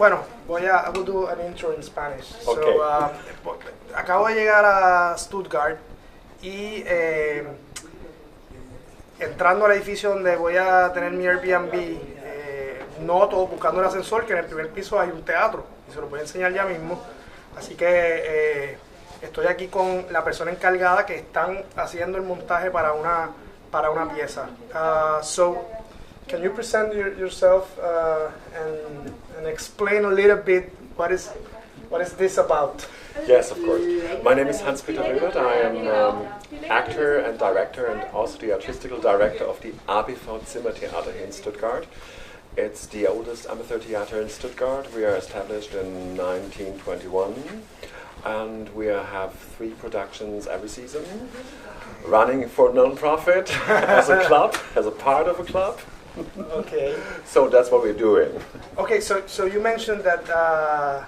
Bueno, I will do an intro in Spanish. Okay. So, acabo de llegar a Stuttgart y entrando al edificio donde voy a tener mi Airbnb, noto, buscando el ascensor, que en el primer piso hay un teatro y se lo voy a enseñar ya mismo. Así que estoy aquí con la persona encargada que están haciendo el montaje para una pieza. So, can you present yourself and explain a little bit what is this about? Yes, of course. My name is Hans-Peter Wilbert. I am actor and director and also the artistical director of the ABV Zimmertheater here in Stuttgart. It's the oldest amateur theater in Stuttgart. We are established in 1921 and we have 3 productions every season, running for non-profit as a club, as a part of a club. Okay. So that's what we're doing. Okay, so you mentioned that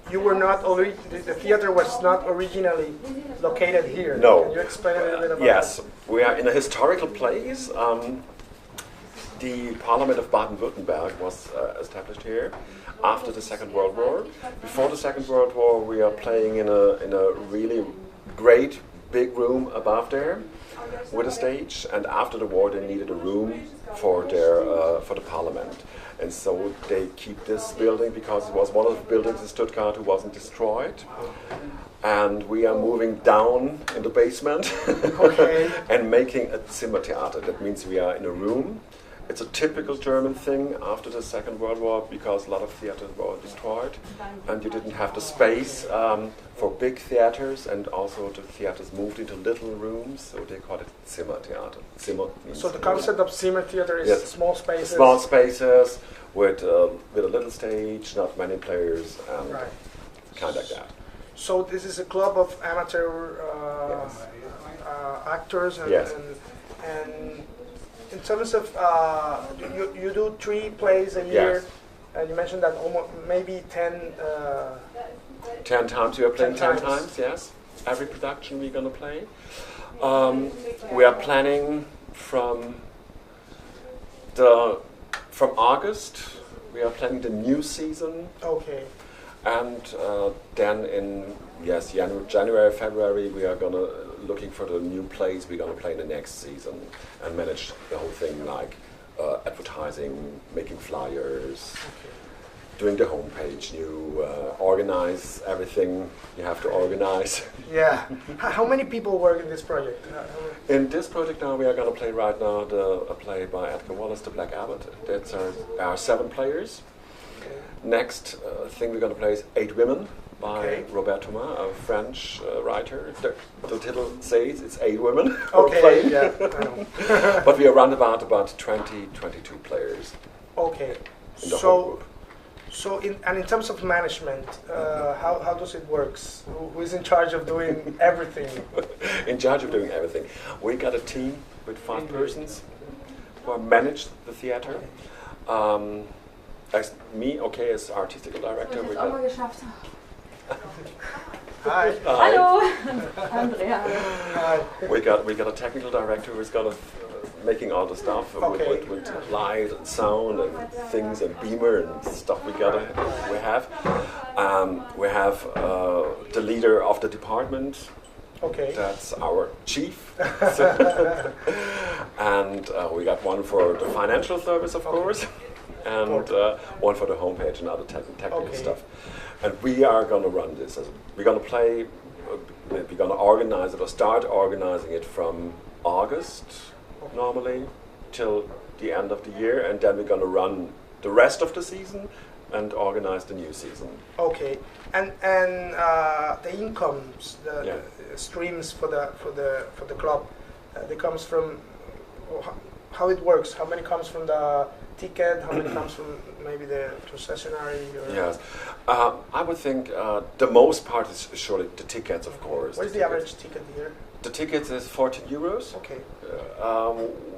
you were not the theater was not originally located here. No. Can you explain a little bit about yes, that? we are in a historical place. The Parliament of Baden-Württemberg was established here after the Second World War. Before the Second World War, we are playing in a really great big room above there with a stage, and after the war they needed a room for the Parliament. And so they keep this building because it was one of the buildings in Stuttgart who wasn't destroyed. And we are moving down in the basement Okay. and making a Zimmertheater. That means we are in a room. It's a typical German thing after the Second World War because a lot of theaters were destroyed and you didn't have the space for big theaters, and also the theaters moved into little rooms, so they call it Zimmertheater. Zimmer means So the concept of Zimmertheater is Yes. small spaces. Small spaces with a little stage, not many players, and Right. kind of like that. So this is a club of amateur Yes. actors, and, Yes. and in terms of you do 3 plays a year, Yes. and you mentioned that almost maybe 10. 10 times we are playing 10 10 times. times, yes. Every production we're going to play. We are planning from August. We are planning the new season, Okay. and then in January, February we are gonna looking for the new plays we're gonna play in the next season and manage the whole thing, like advertising, making flyers, doing the homepage, organize everything you have to organize. Yeah. How many people work in this project? In this project now we are going to play right now a play by Edgar Wallace, The Black Abbot. That's our 7 players. Okay. Next thing we're going to play is 8 Women by Okay. Robert Thomas, a French writer. The title says it's 8 women. Okay. Yeah. I know. But we are around about 20, 22 players Okay. in the whole group. So in terms of management, how does it work? Who is in charge of doing everything? In charge of doing everything. We got a team with 5 persons who manage the theater. As me, as artistic director, we got Hi. Hallo, Andrea. Hi. We got a technical director who's got making all the stuff Okay. with light and sound and things and beamer and stuff. We have the leader of the department. Okay. That's our chief. And we got one for the financial service, of course, and one for the homepage and other technical Okay. stuff. And we are going to run this. We're going to play, we're going to organize it or start organizing it from August, normally, till the end of the year. And then we're going to run the rest of the season and organize the new season. Okay. And the incomes, the streams for the club, they comes from how it works. How many comes from the ticket? How many comes from maybe the concessionary? Yes, I would think the most part is surely the tickets, of course. What is the average ticket here? The tickets is 14 euros. Okay.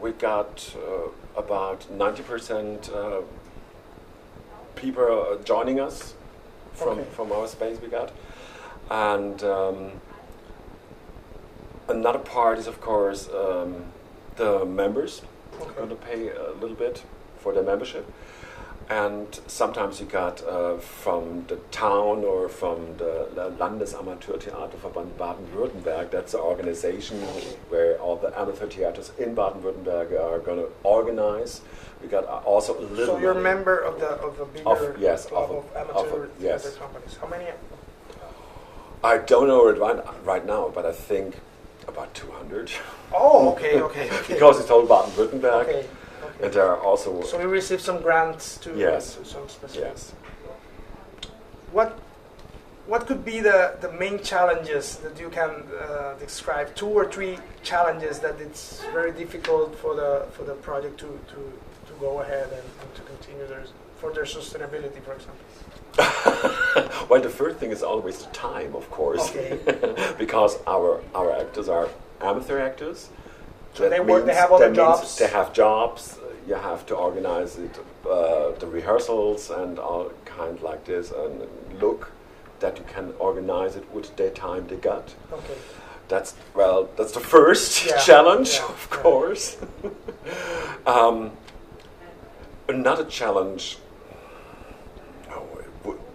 We got about 90% people joining us from our space we got. And another part is, of course, the members. Okay. Going to pay a little bit for their membership. And sometimes you got from the town or from the Landesamateurtheaterverband Baden-Württemberg. That's the organization where all the amateur theaters in Baden-Württemberg are going to organize. We got also a little. So you're a member of a bigger of amateur theater companies. How many? I don't know it right now, but I think about 200. Oh, okay. Because it's all Baden-Württemberg. Okay. And there are also. So we receive some grants to some specific. Yes. What could be the main challenges that you can describe? 2 or 3 challenges that it's very difficult for the project to go ahead and to continue for their sustainability, for example. Well, the first thing is always the time, of course, okay. Because our actors are amateur actors. So they have other jobs. They have jobs. You have to organize it, the rehearsals and all kind like this, and look that you can organize it with the time they got. Okay. That's the first challenge, of course. Another challenge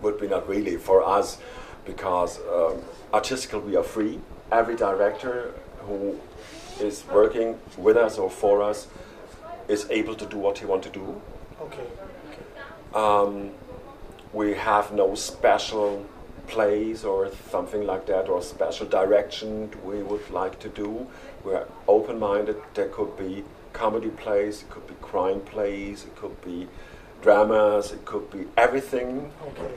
would be not really for us, because artistically we are free. Every director who is working with us or for us is able to do what he wants to do. Okay. We have no special plays or something like that, or special direction we would like to do. We're open-minded. There could be comedy plays, it could be crime plays, it could be dramas, it could be everything. Okay.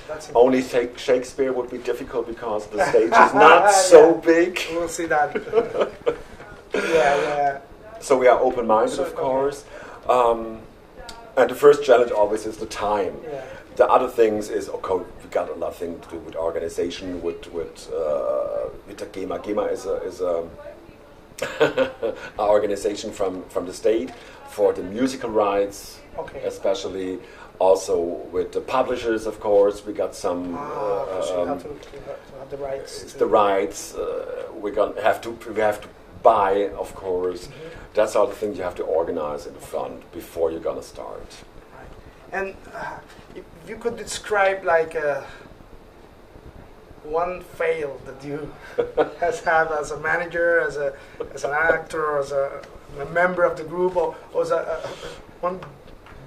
That's only Shakespeare would be difficult because the stage is not so big. We'll see that. Yeah. So we are open-minded, of course. And the first challenge always is the time. Yeah. The other things is, okay, we got a lot of things to do with organization, with the GEMA. GEMA is a organization from the state for the musical rights, especially. Also with the publishers, of course, we got some. So you have to have the rights. It's the rights. We have to buy, of course. Mm-hmm. That's all the things you have to organize in the front before you're gonna start. Right. And if you could describe like one fail that you have as a manager, as an actor, or as a member of the group, or as one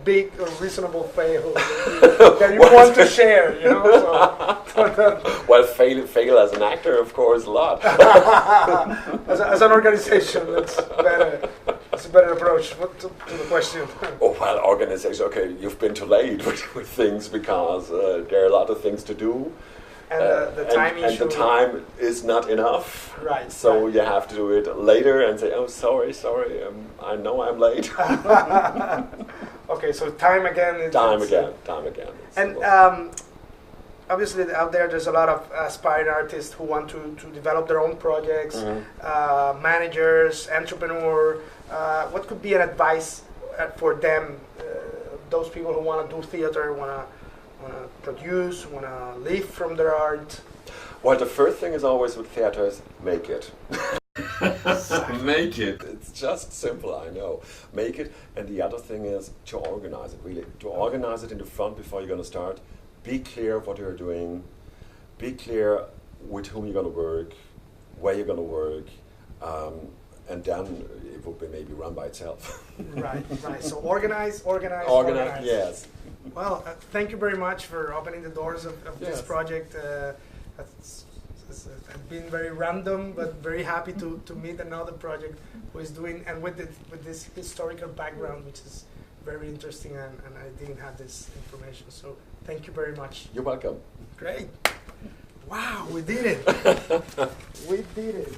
big or reasonable fail that you want to share, you know? Well, fail as an actor, of course, a lot. as an organization, that's better. It's a better approach to the question. Oh, well, organization, okay, you've been too late with things because there are a lot of things to do. And the time issue. And the time is not enough. Right. So you have to do it later and say, oh, sorry, I know I'm late. Okay, so time again. Time again. And obviously out there's a lot of aspiring artists who want to develop their own projects, managers, entrepreneur. What could be an advice for them, those people who want to do theater, want to produce, want to live from their art? Well, the first thing is always with theater is make it. Make it. It's just simple, I know. Make it. And the other thing is to organize it, really. To organize it in the front before you're going to start. Be clear what you're doing. Be clear with whom you're going to work, where you're going to work. And then it will be maybe run by itself. Right. So organize. Yes. Well, thank you very much for opening the doors of this project. It's been very random, but very happy to meet another project who is doing, and with this historical background, which is very interesting, and I didn't have this information. So thank you very much. You're welcome. Great. Wow, we did it. We did it.